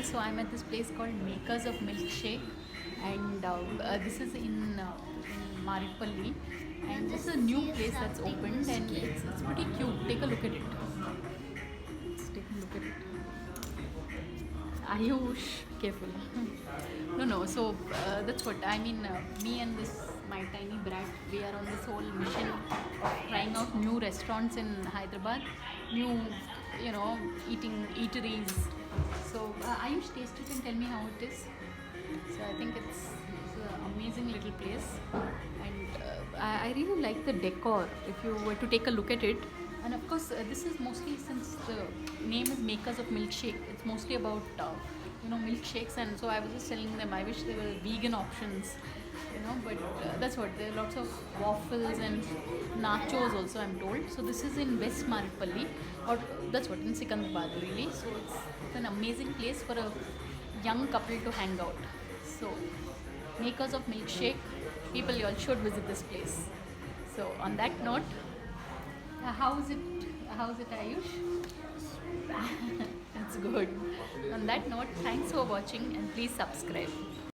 So I'm at this place called Makers of Milkshake, and this is in Maripalli, and this is a new place that's opened, and it's pretty cute. Take a look at it. Let's take a look at it. Ayush, careful. No, no. So that's what I mean. Me and this my tiny brat, we are on this whole mission of trying out new restaurants in Hyderabad, new, eating eateries. So Ayush, taste it and tell me how it is. So I think it's an amazing little place, and I really like the decor. If you were to take a look at it, and of course this is mostly, since the name is Makers of Milkshake, it's mostly about milkshakes, and so I was just telling them I wish there were vegan options, but that's what, there are lots of waffles and nachos also, I'm told. So this is in West Maripalli, or that's what, in Sikandabad really. So it's an amazing place for a young couple to hang out. So Makers of Milkshake, people, you all should visit this place. So on that note, how's it? How's it, Ayush? That's good. On that note, thanks for watching, and please subscribe.